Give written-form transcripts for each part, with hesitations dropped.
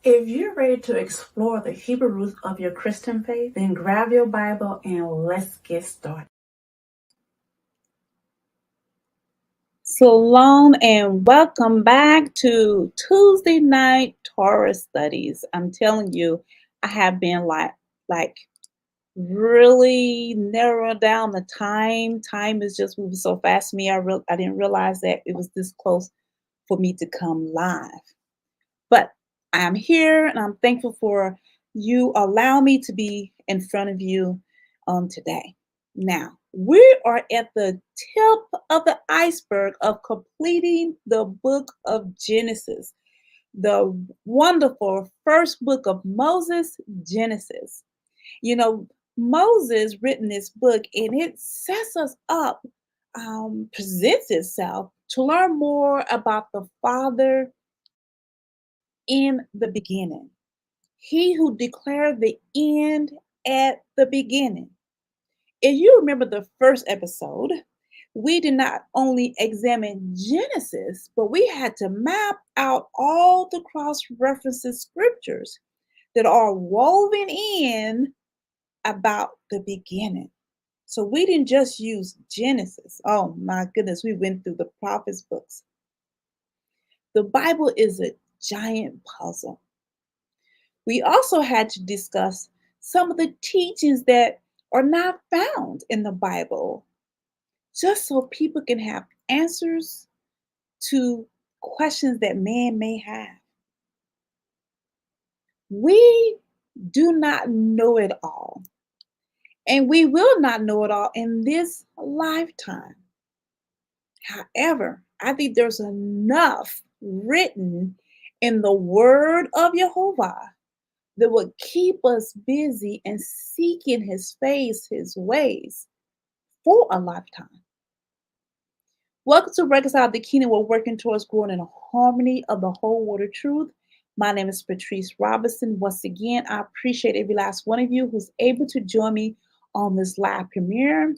If you're ready to explore the Hebrew roots of your Christian faith, then grab your Bible and let's get started. Shalom and welcome back to Tuesday night Torah Studies. I'm telling you, I have been like really narrowing down the time. Time is just moving so fast to me. I didn't realize that it was this close for me to come live. But I'm here and I'm thankful for you allow me to be in front of you today. Now, we are at the tip of the iceberg of completing the book of Genesis, the wonderful first book of Moses, Genesis. You know, Moses written this book and it sets us up, presents itself to learn more about the Father in the beginning. He who declared the end at the beginning. If you remember the first episode, we did not only examine Genesis, but we had to map out all the cross references scriptures that are woven in about the beginning. So we didn't just use Genesis. Oh my goodness, we went through the prophets' books. The Bible is a giant puzzle. We also had to discuss some of the teachings that are not found in the Bible, just so people can have answers to questions that man may have. We do not know it all, and we will not know it all in this lifetime. However, I think there's enough written in the word of Yehovah that would keep us busy and seeking his face, his ways for a lifetime. Welcome to Reconcile the Kingdom. We're working towards growing in a harmony of the whole word of truth. My name is Patrice Robinson. Once again, I appreciate every last one of you who's able to join me on this live premiere.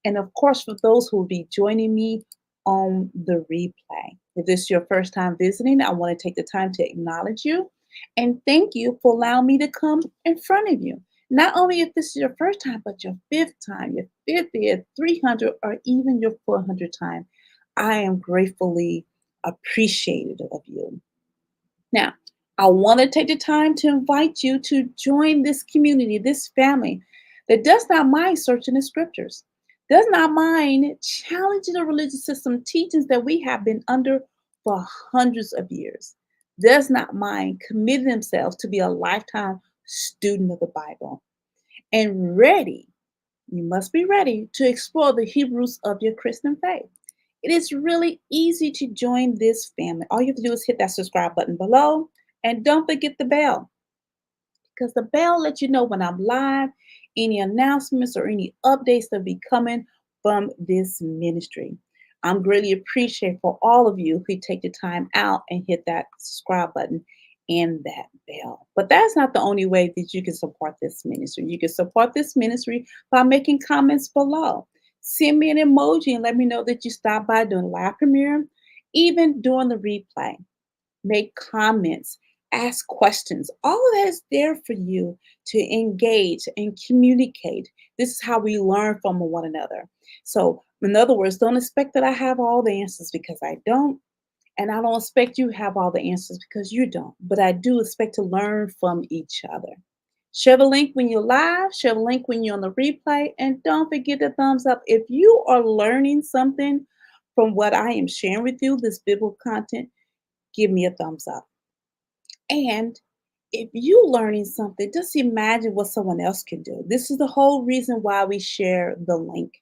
And of course, for those who will be joining me on the replay. If this is your first time visiting, I want to take the time to acknowledge you and thank you for allowing me to come in front of you. Not only if this is your first time, but your fifth time, your 50th, 300, or even your 400th time. I am gratefully appreciative of you. Now, I want to take the time to invite you to join this community, this family that does not mind searching the scriptures, does not mind challenging the religious system teachings that we have been under for hundreds of years, does not mind committing themselves to be a lifetime student of the Bible, and ready, you must be ready to explore the Hebrews of your Christian faith. It is really easy to join this family. All you have to do is hit that subscribe button below and don't forget the bell, because the bell lets you know when I'm live, any announcements or any updates that will be coming from this ministry. I'm greatly appreciative for all of you who take the time out and hit that subscribe button and that bell. But that's not the only way that you can support this ministry. You can support this ministry by making comments below. Send me an emoji and let me know that you stopped by during the live premiere, even during the replay. Make comments, ask questions. All of that is there for you to engage and communicate. This is how we learn from one another. So, in other words, don't expect that I have all the answers, because I don't. And I don't expect you to have all the answers, because you don't. But I do expect to learn from each other. Share the link when you're live, share the link when you're on the replay, and don't forget the thumbs up. If you are learning something from what I am sharing with you, this biblical content, give me a thumbs up. And if you're learning something, just imagine what someone else can do. This is the whole reason why we share the link.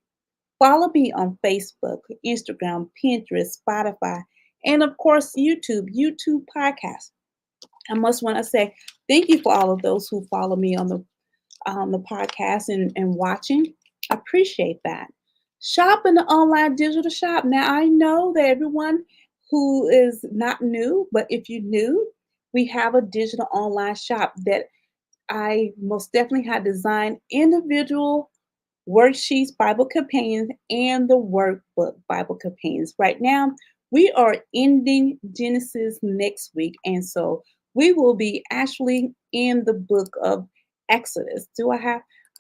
Follow me on Facebook, Instagram, Pinterest, Spotify, and of course, YouTube podcast. I must want to say thank you for all of those who follow me on the podcast and watching. I appreciate that. Shop in the online digital shop. Now, I know that everyone who is not new, but if you're new, we have a digital online shop that I most definitely had designed individual worksheets, Bible companions, and the workbook, Bible companions. Right now, we are ending Genesis next week. And so We will be actually in the book of Exodus.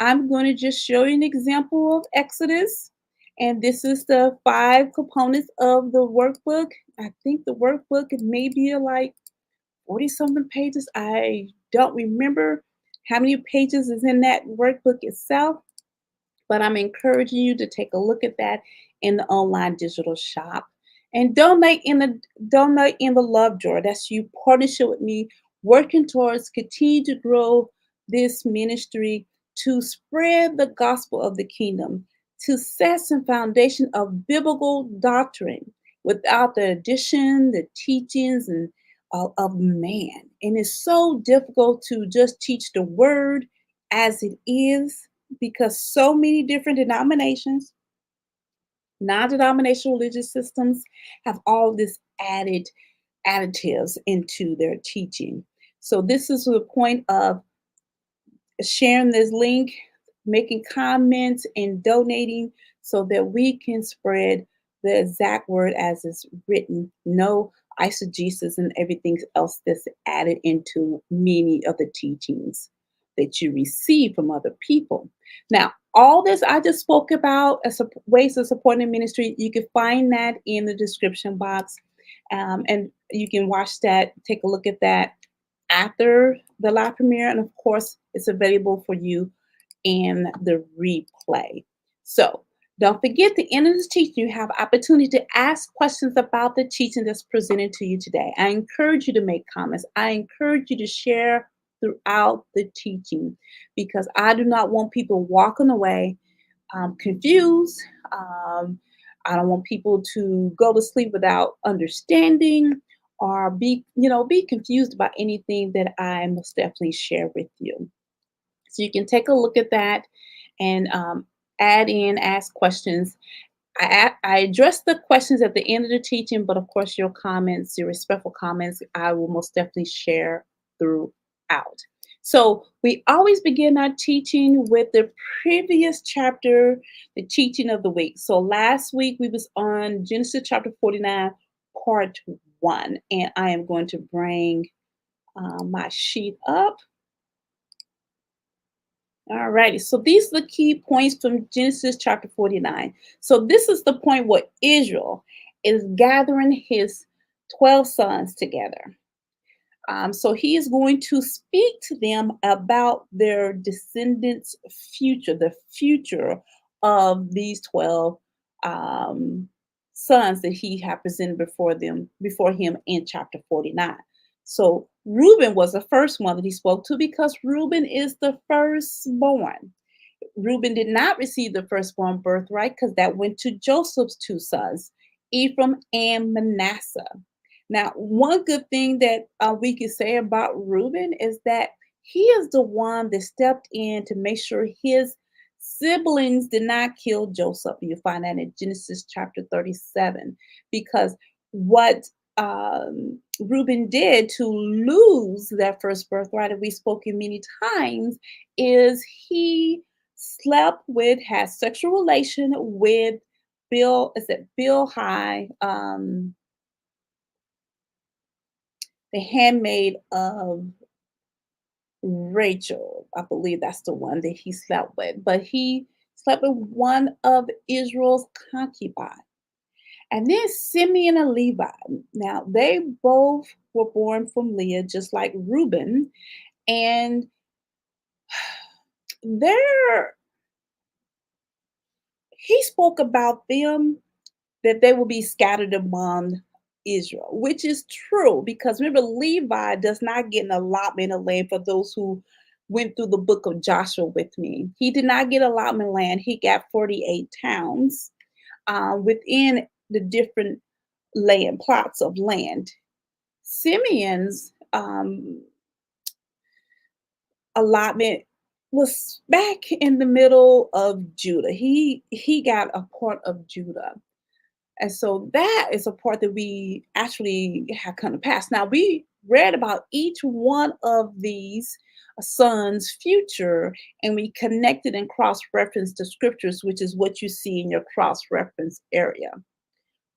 I'm going to just show you an example of Exodus. And this is the 5 components of the workbook. I think the workbook is maybe like 40 something pages. I don't remember how many pages is in that workbook itself, but I'm encouraging you to take a look at that in the online digital shop and donate in the love drawer. That's you partnership with me, working towards continue to grow this ministry to spread the gospel of the kingdom, to set some foundation of biblical doctrine without the addition, the teachings, and of man. And it's so difficult to just teach the word as it is because so many different denominations, non-denominational religious systems have all this additives into their teaching. So this is the point of sharing this link, making comments, and donating so that we can spread the exact word as it's written. No eisegesis and everything else that's added into many of the teachings that you receive from other people. Now, all this I just spoke about as ways of supporting ministry, you can find that in the description box. And you can watch that, take a look at that after the live premiere. And of course, it's available for you in the replay. So don't forget, the end of this teaching, you have opportunity to ask questions about the teaching that's presented to you today. I encourage you to make comments. I encourage you to share throughout the teaching because I do not want people walking away confused. Um, I don't want people to go to sleep without understanding or be confused about anything that I most definitely share with you. So you can take a look at that and ask questions. I address the questions at the end of the teaching, but of course, your comments, your respectful comments, I will most definitely share throughout. So we always begin our teaching with the previous chapter, the teaching of the week. So last week we was on Genesis chapter 49, part 1, and I am going to bring my sheet up. All righty. So these are the key points from Genesis chapter 49. So this is the point where Israel is gathering his 12 sons together. So he is going to speak to them about their descendants' future, the future of these 12 um, sons that he had presented before him in chapter 49. So Reuben was the first one that he spoke to because Reuben is the firstborn. Reuben did not receive the firstborn birthright because that went to Joseph's 2 sons, Ephraim and Manasseh. Now, one good thing that we can say about Reuben is that he is the one that stepped in to make sure his siblings did not kill Joseph. You find that in Genesis chapter 37, because what Reuben did to lose that first birthright, and we've spoken many times, is he had sexual relation with Bill High, the handmaid of Rachel. I believe that's the one that he slept with. But he slept with one of Israel's concubines. And then Simeon and Levi. Now, they both were born from Leah, just like Reuben. And there, he spoke about them that they will be scattered among Israel, which is true because remember, Levi does not get an allotment of land for those who went through the book of Joshua with me. He did not get allotment land. He got 48 towns within the different land plots of land. Simeon's allotment was back in the middle of Judah. He got a part of Judah. And so that is a part that we actually have come to pass. Now, we read about each one of these sons' future, and we connected and cross-referenced the scriptures, which is what you see in your cross-reference area.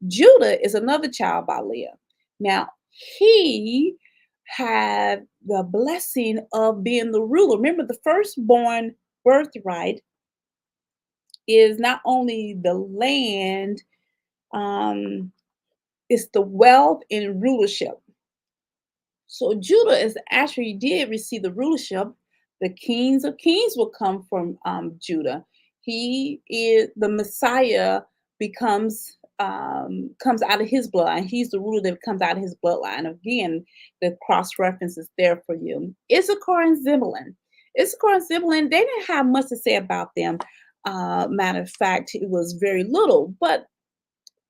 Judah is another child by Leah. Now, he have the blessing of being the ruler. Remember, the firstborn birthright is not only the land, um, it's the wealth and rulership. So Judah is actually did receive the rulership. The kings of kings will come from Judah. He is the Messiah, comes out of his bloodline. He's the ruler that comes out of his bloodline. Again, the cross reference is there for you. Issachar and Zebulun. Issachar and Zebulun, they didn't have much to say about them. Matter of fact, it was very little, but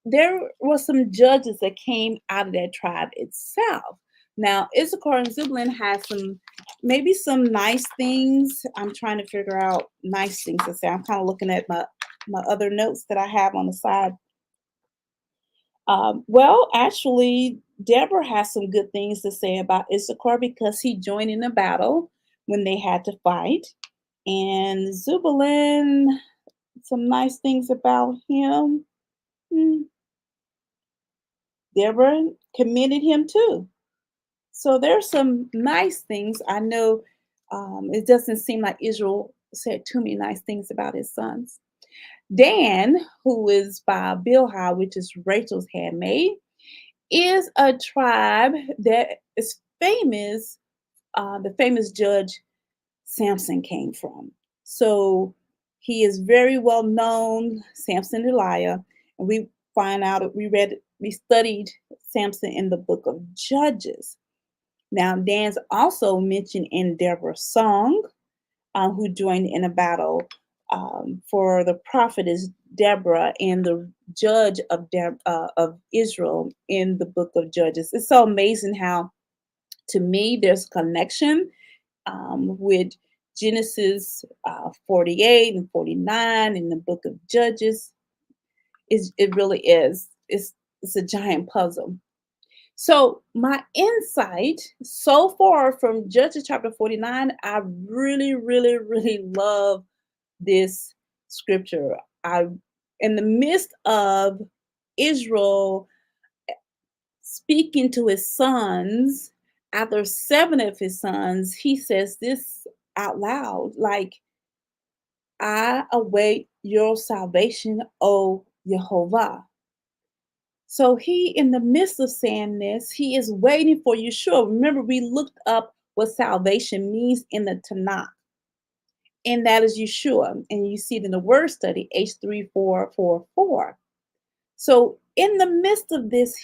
there were some judges that came out of that tribe itself. Now, Issachar and Zebulun had maybe some nice things. I'm trying to figure out nice things to say. I'm kind of looking at my other notes that I have on the side. Well, actually, Deborah has some good things to say about Issachar because he joined in the battle when they had to fight. And Zebulun, some nice things about him. Hmm, Deborah commended him too. So there's some nice things. I know it doesn't seem like Israel said too many nice things about his sons. Dan, who is by Bilhah, which is Rachel's handmaid, is a tribe that is famous. The famous judge Samson came from. So he is very well known, Samson Delilah. And we find out, we studied Samson in the book of Judges. Now, Dan's also mentioned in Deborah's song, who joined in a battle for the prophetess Deborah and the judge of Israel in the book of Judges. It's so amazing how, to me, there's a connection with Genesis 48 and 49 in the book of Judges. It really is. It's a giant puzzle. So my insight so far from Judges chapter 49, I really, really, really love this scripture. I, in the midst of Israel speaking to his sons, after 7 of his sons, he says this out loud, like, I await your salvation, O Yehovah. So he, in the midst of saying this, he is waiting for Yeshua. Remember, we looked up what salvation means in the Tanakh, and that is Yeshua. And you see it in the word study, H3444. So in the midst of this,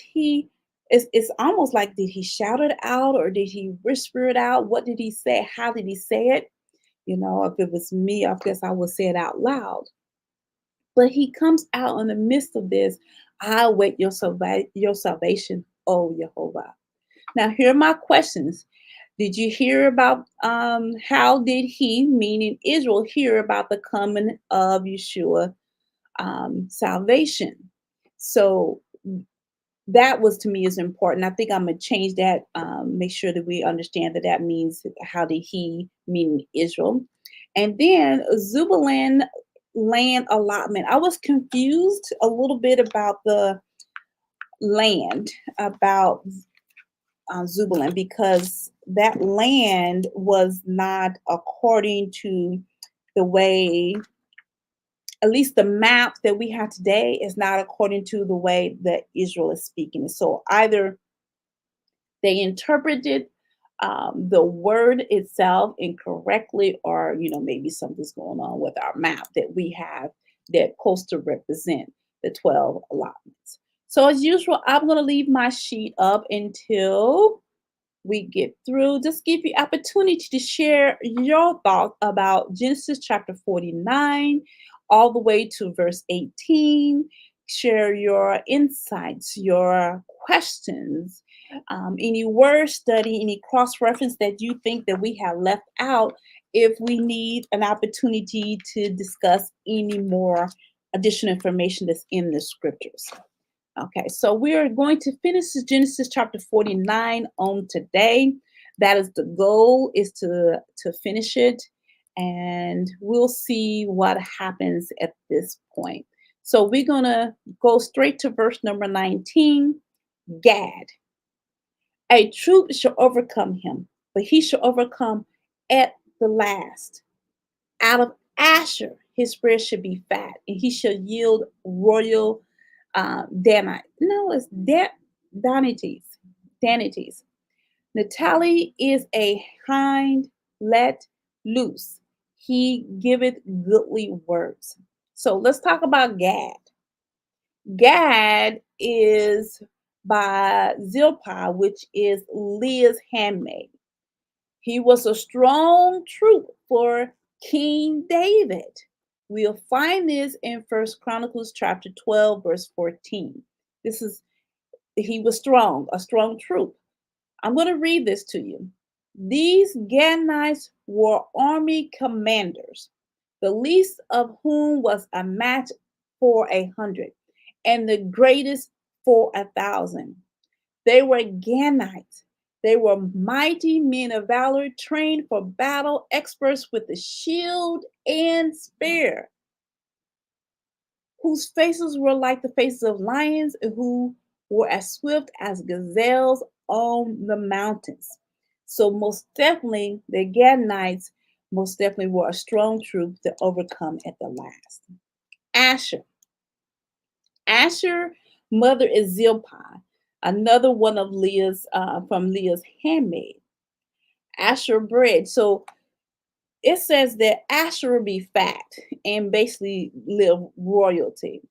it's almost like, did he shout it out or did he whisper it out? What did he say? How did he say it? You know, if it was me, I guess I would say it out loud. But he comes out in the midst of this. I await your salvation, oh Yehovah. Now, here are my questions. Did you hear about how did he, meaning Israel, hear about the coming of Yeshua salvation? So that was, to me, is important. I think I'm gonna change that. Make sure that we understand that that means how did he, meaning Israel, and then Zebulun land allotment. I was confused a little bit about the land, about Zebulun, because that land was not according to the way, at least the map that we have today is not according to the way that Israel is speaking. So either they interpreted the word itself incorrectly, or maybe something's going on with our map that we have that supposed to represent the 12 allotments. So as usual, I'm going to leave my sheet up until we get through. Just give you opportunity to share your thoughts about Genesis chapter 49 all the way to verse 18. Share your insights, your questions, any word study, any cross-reference that you think that we have left out, if we need an opportunity to discuss any more additional information that's in the scriptures. Okay, so we are going to finish Genesis chapter 49 on today. That is the goal, is to finish it, and we'll see what happens at this point. So we're going to go straight to verse number 19, Gad. A troop shall overcome him, but he shall overcome at the last. Out of Asher his bread should be fat, and he shall yield royal Danite. No, it's Danites. Danites. Naphtali is a hind let loose. He giveth goodly words. So let's talk about Gad. Gad is by Zilpah, which is Leah's handmaid. He was a strong troop for King David. We'll find this in First Chronicles chapter 12, verse 14. This is he was strong, a strong troop. I'm going to read this to you. These Gadites were army commanders, the least of whom was a match for 100, and the greatest for 1,000. They were Gadites. They were mighty men of valor, trained for battle, experts with the shield and spear, whose faces were like the faces of lions, and who were as swift as gazelles on the mountains. So most definitely, the Gadites most definitely were a strong troop to overcome at the last. Asher. Asher, mother is Zilpah, another one of Leah's from Leah's handmaid. Asher bread. So it says that Asher will be fat and basically live royalty,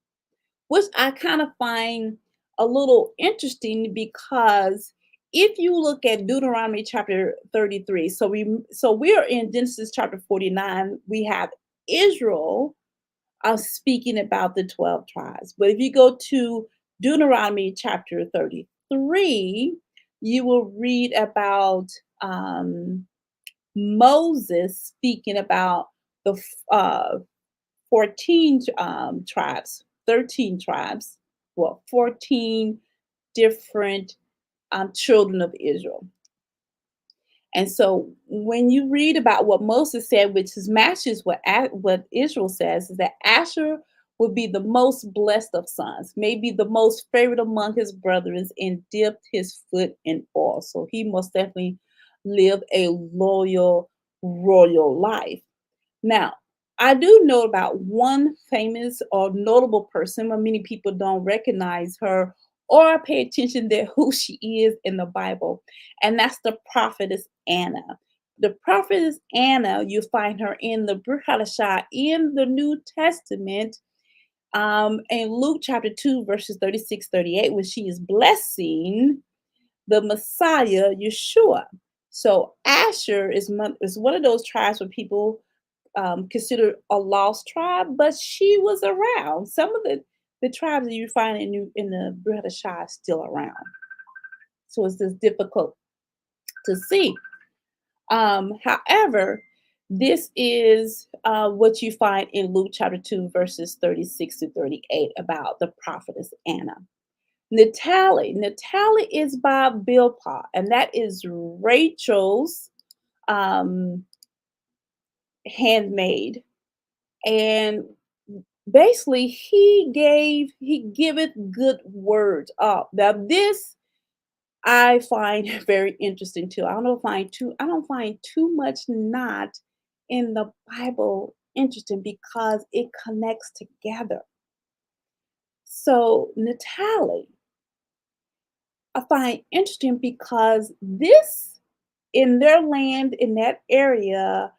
which I kind of find a little interesting because if you look at Deuteronomy chapter 33, so we are in Genesis chapter 49, we have Israel speaking about the 12 tribes. But if you go to Deuteronomy chapter 33, you will read about um, Moses speaking about the 14 tribes, 13 tribes, well, 14 different children of Israel. And so when you read about what Moses said, which is matches what Israel says, is that Asher would be the most blessed of sons, maybe the most favored among his brothers, and dipped his foot in oil. So he most definitely lived a loyal, royal life. Now, I do know about one famous or notable person, but many people don't recognize her or pay attention to who she is in the Bible, and that's the prophetess Anna. The prophetess Anna, you find her in the Brit Hadashah in the New Testament, in Luke chapter 2, verses 36, 38, when she is blessing the Messiah, Yeshua. So Asher is one of those tribes where people considered a lost tribe, but she was around. Some of the tribes that you find in the British are still around. So it's just difficult to see. However, this is what you find in Luke chapter 2, verses 36 to 38 about the prophetess Anna. Naphtali. Naphtali is by Bilpah, and that is Rachel's um, handmaid. And basically he giveth good words up. Now this I find very interesting too. I don't find too much not in the Bible interesting because it connects together. So Natalie, I find interesting because this in their land in that area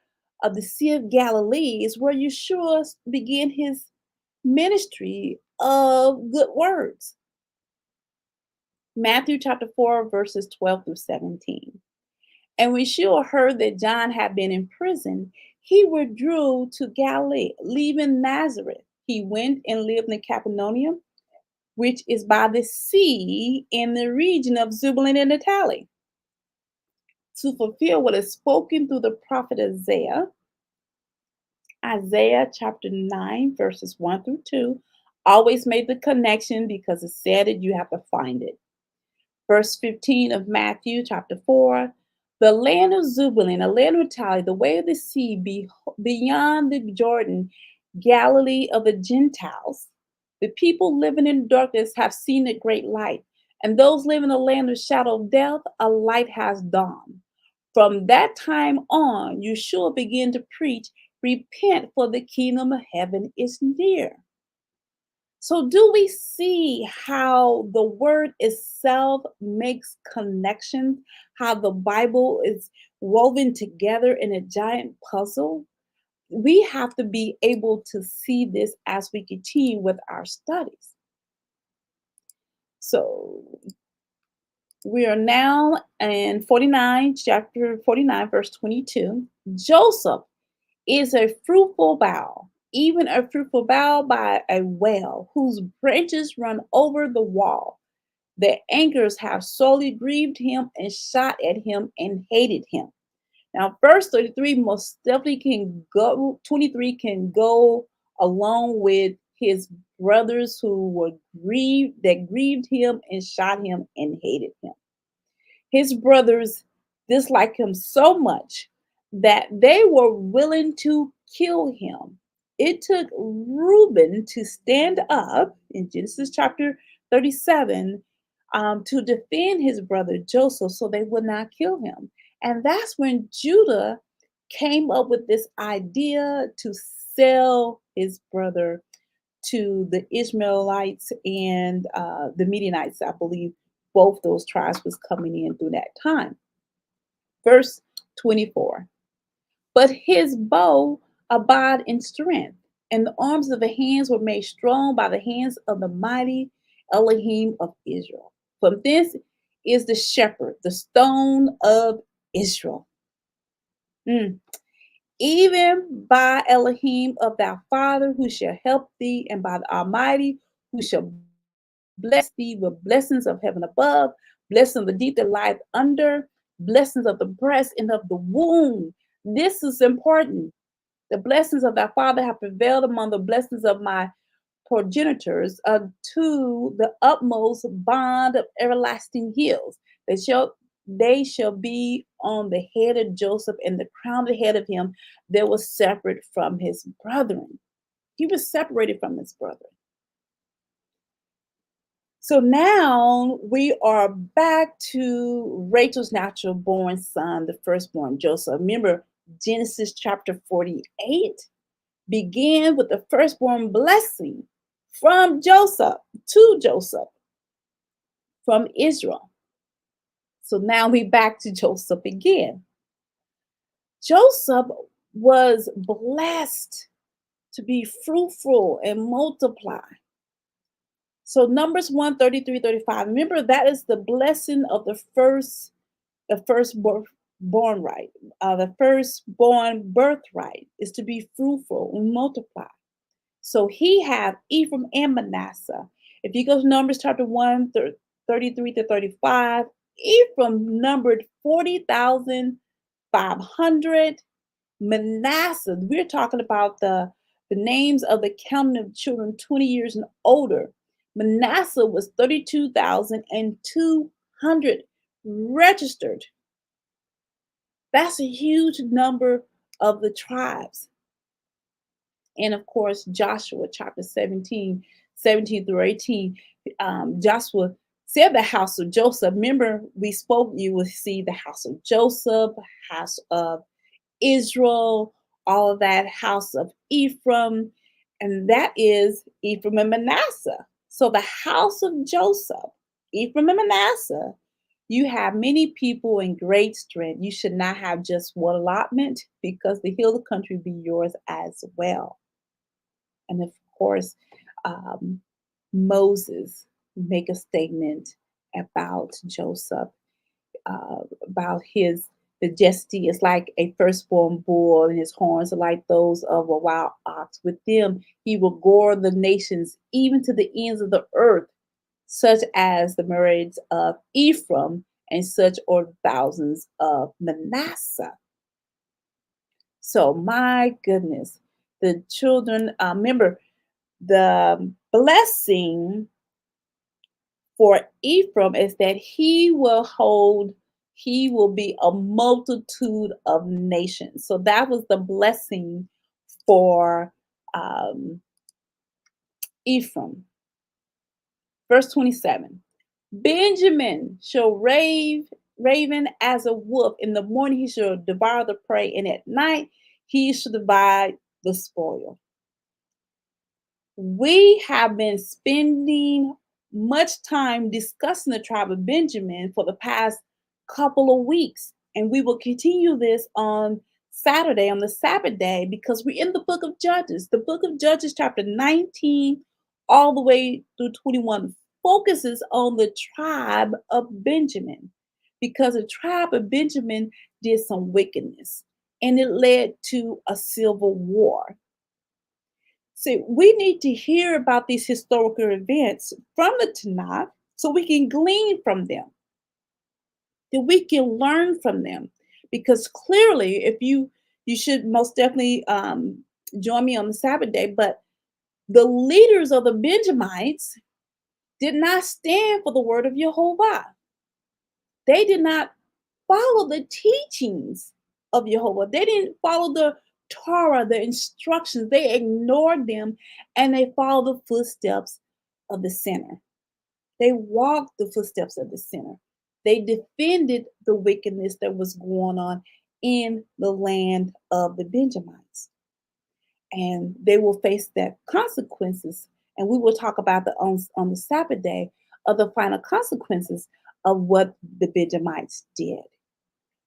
of the Sea of Galilee is where Yeshua began his ministry of good words. Matthew chapter 4, verses 12 through 17. And when Yeshua heard that John had been in prison, he withdrew to Galilee, leaving Nazareth. He went and lived in Capernaum, which is by the sea in the region of Zebulun and Naphtali, to fulfill what is spoken through the prophet Isaiah. Isaiah chapter 9, verses 1 through 2. Always made the connection because it said it, you have to find it. Verse 15 of Matthew chapter 4. The land of Zebulun, the land of Naphtali, the way of the sea beyond the Jordan, Galilee of the Gentiles. The people living in darkness have seen a great light, And those living in the land of shadow of death, a light has dawned. From that time on, Yeshua began to preach, repent, for the kingdom of heaven is near. So, do we see how the word itself makes connections, how the Bible is woven together in a giant puzzle? We have to be able to see this as we continue with our studies. So, we are now in 49, chapter 49, verse 22. Joseph is a fruitful bough, even a fruitful bough by a well, whose branches run over the wall. The anchors have sorely grieved him and shot at him and hated him. Now, verse 33 most definitely can go, 23 can go along with his brothers who were grieved, that grieved him and shot him and hated him. His brothers disliked him so much that they were willing to kill him. It took Reuben to stand up in Genesis chapter 37 to defend his brother Joseph so they would not kill him. And that's when Judah came up with this idea to sell his brother to the Ishmaelites and the Midianites. I believe both those tribes was coming in through that time. Verse 24. But his bow abode in strength, and the arms of the hands were made strong by the hands of the mighty Elohim of Israel. From this is the shepherd, the stone of Israel. Even by Elohim of thy father, who shall help thee, and by the Almighty, who shall bless thee with blessings of heaven above, blessings of the deep that lieth under, blessings of the breast and of the womb. This is important. The blessings of thy father have prevailed among the blessings of my progenitors to the utmost bond of everlasting hills. They shall be on the head of Joseph, and the crown of the head of him that was separate from his brethren. He was separated from his brethren. So now we are back to Rachel's natural born son, the firstborn Joseph. Remember, Genesis chapter 48 began with the firstborn blessing from Joseph to Joseph from Israel. So now we back to Joseph again. Joseph was blessed to be fruitful and multiply. So Numbers 1:33, 35. Remember, that is the blessing of the firstborn right. The firstborn birthright is to be fruitful and multiply. So he had Ephraim and Manasseh. If you go to Numbers chapter 1, 33 to 35, Ephraim numbered 40,500. Manasseh, we're talking about the names of the counting of children 20 years and older. Manasseh was 32,200 registered. That's a huge number of the tribes. And of course, Joshua chapter 17 through 18, Joshua said the house of Joseph. Remember, we spoke, you will see the house of Joseph, house of Israel, all of that, house of Ephraim, and that is Ephraim and Manasseh. So the house of Joseph, Ephraim and Manasseh, you have many people in great strength. You should not have just one allotment, because the hill of the country be yours as well. And of course, Moses make a statement about Joseph, about his majesty is like a firstborn bull, and his horns are like those of a wild ox. With them he will gore the nations, even to the ends of the earth, such as the myriads of Ephraim, and such are thousands of Manasseh. So my goodness, the children, remember, the blessing for Ephraim is that he will be a multitude of nations. So that was the blessing for Ephraim. Verse 27. Benjamin shall raven as a wolf. In the morning he shall devour the prey, and at night he shall divide the spoil. We have been spending much time discussing the tribe of Benjamin for the past couple of weeks, and we will continue this on Saturday, on the Sabbath day, because we're in the book of Judges. The book of Judges, chapter 19, all the way through 21, focuses on the tribe of Benjamin because the tribe of Benjamin did some wickedness and it led to a civil war. See, we need to hear about these historical events from the Tanakh so we can glean from them, that we can learn from them. Because clearly, if you should most definitely join me on the Sabbath day, but the leaders of the Benjamites did not stand for the word of Yehovah. They did not follow the teachings of Yehovah. They didn't follow the Torah, the instructions. They ignored them and they followed the footsteps of the sinner. They walked the footsteps of the sinner. They defended the wickedness that was going on in the land of the Benjamites. And they will face their consequences. And we will talk about on the Sabbath day of the final consequences of what the Benjamites did.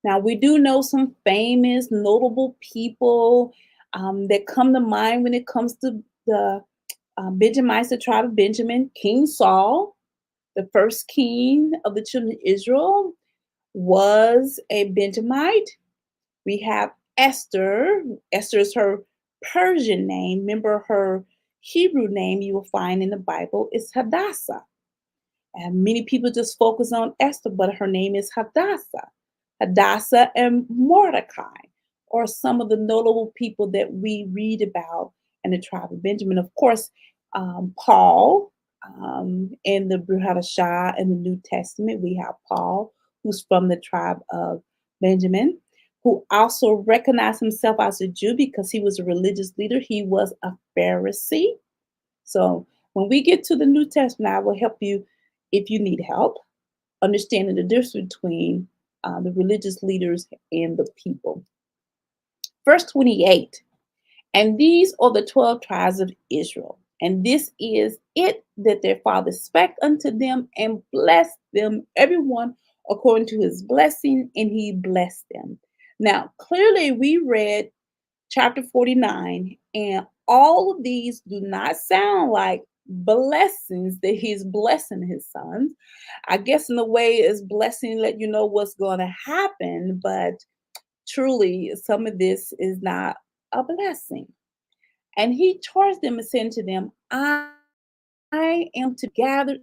Now, we do know some famous, notable people that come to mind when it comes to the Benjamites, the tribe of Benjamin. King Saul, the first king of the children of Israel, was a Benjamite. We have Esther. Esther is her Persian name. Remember, her Hebrew name you will find in the Bible is Hadassah. And many people just focus on Esther, but her name is Hadassah. Hadassah and Mordecai are some of the notable people that we read about in the tribe of Benjamin. Of course, Paul in the Brit Hadashah in the New Testament, we have Paul, who's from the tribe of Benjamin, who also recognized himself as a Jew because he was a religious leader. He was a Pharisee. So when we get to the New Testament, I will help you if you need help understanding the difference between the religious leaders and the people. Verse 28, and these are the 12 tribes of Israel. And this is it that their father spake unto them and blessed them, everyone according to his blessing, and he blessed them. Now, clearly, we read chapter 49, and all of these do not sound like blessings that he's blessing his sons. I guess in a way is blessing, let you know what's going to happen, but truly some of this is not a blessing. And he charged them and said to them, I am to gather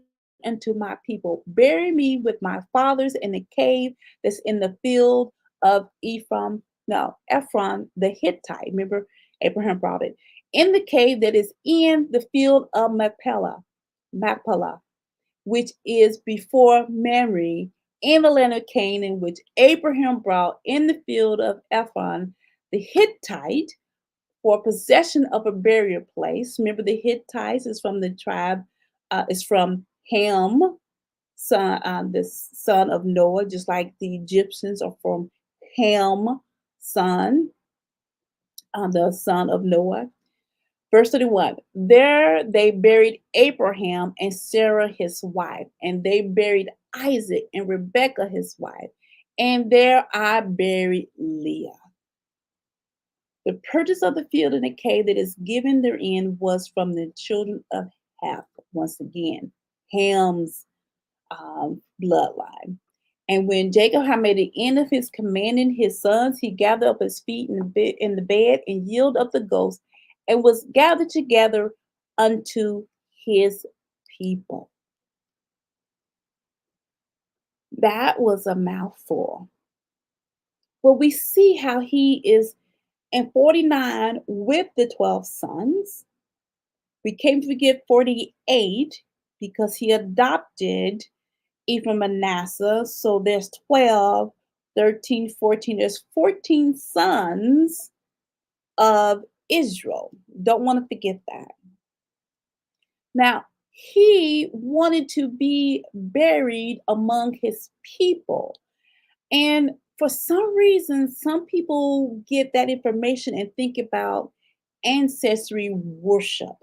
unto my people. Bury me with my fathers in the cave that's in the field of Ephron the Hittite. Remember, Abraham brought it. In the cave that is in the field of Machpelah, which is before Mamre, in the land of Canaan, which Abraham brought in the field of Ephron the Hittite for possession of a burial place. Remember, the Hittites is from the tribe, is from Ham, the son of Noah, just like the Egyptians are from Ham, the son of Noah. Verse 31, there they buried Abraham and Sarah his wife, and they buried Isaac and Rebekah his wife, and there I buried Leah. The purchase of the field and the cave that is given therein was from the children of Heth, once again, Ham's bloodline. And when Jacob had made the end of his commanding his sons, he gathered up his feet in the bed and yielded up the ghost and was gathered together unto his people. That was a mouthful. But we see how he is in 49 with the 12 sons. We came to forget 48 because he adopted Ephraim and Manasseh. So there's 12, 13, 14. There's 14 sons of Israel. Don't want to forget that. Now, he wanted to be buried among his people. And for some reason, some people get that information and think about ancestry worship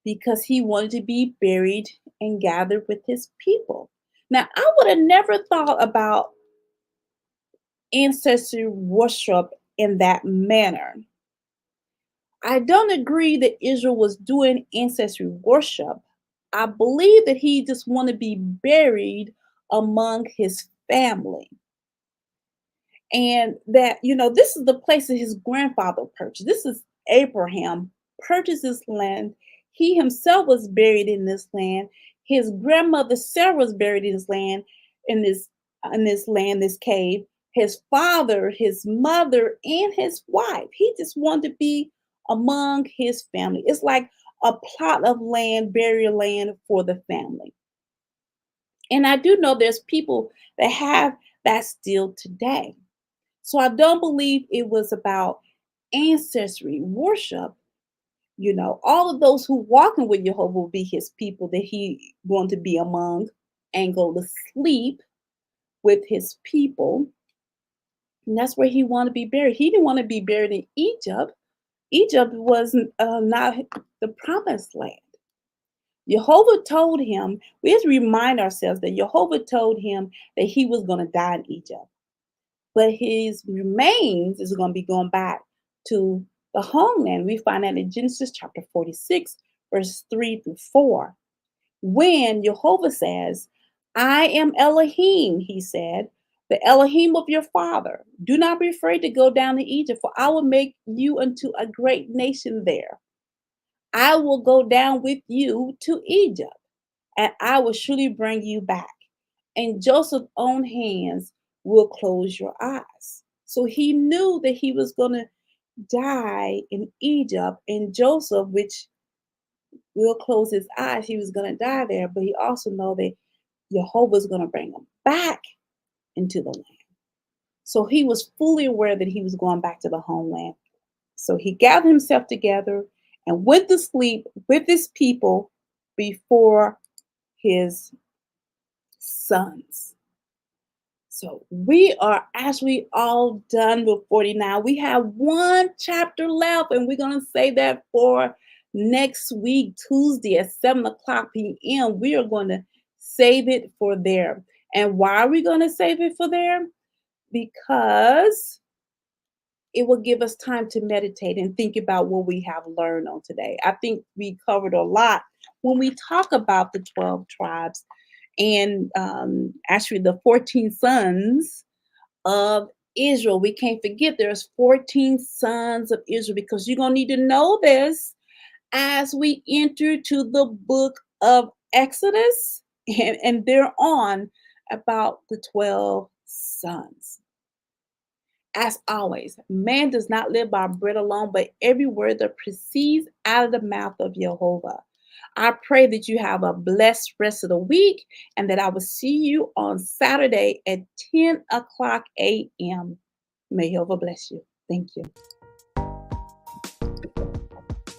because he wanted to be buried and gathered with his people. Now, I would have never thought about ancestry worship in that manner. I don't agree that Israel was doing ancestry worship. I believe that he just wanted to be buried among his family. And that, this is the place that his grandfather purchased. This is Abraham purchased this land. He himself was buried in this land. His grandmother Sarah was buried in this land, this cave. His father, his mother, and his wife. He just wanted to be among his family. It's like a plot of land, burial land for the family. And I do know there's people that have that still today. So I don't believe it was about ancestry worship. All of those who walking with Jehovah will be his people that he going to be among and go to sleep with his people. And that's where he wanted to be buried. He didn't want to be buried in Egypt. Egypt was not the promised land. Jehovah told him, we have to remind ourselves that Jehovah told him that he was going to die in Egypt. But his remains is going to be going back to the homeland. We find that in Genesis chapter 46, verse 3 through 4. When Jehovah says, I am Elohim, he said, the Elohim of your father. Do not be afraid to go down to Egypt, for I will make you into a great nation there. I will go down with you to Egypt, and I will surely bring you back. And Joseph's own hands will close your eyes. So he knew that he was going to die in Egypt, and Joseph, which will close his eyes, he was going to die there, but he also know that Jehovah's going to bring him back into the land. So he was fully aware that he was going back to the homeland. So he gathered himself together and went to sleep with his people before his sons. So we are actually all done with 49. We have one chapter left, and we're going to say that for next week, Tuesday at 7 o'clock p.m. We are going to save it for there. And why are we going to save it for there? Because it will give us time to meditate and think about what we have learned on today. I think we covered a lot when we talk about the 12 tribes and actually the 14 sons of Israel. We can't forget there's 14 sons of Israel because you're going to need to know this as we enter to the book of Exodus and thereon about the 12 sons. As always, man does not live by bread alone, but every word that proceeds out of the mouth of Yehovah. I pray that you have a blessed rest of the week and that I will see you on Saturday at 10 o'clock a.m. May Yehovah bless you. Thank you.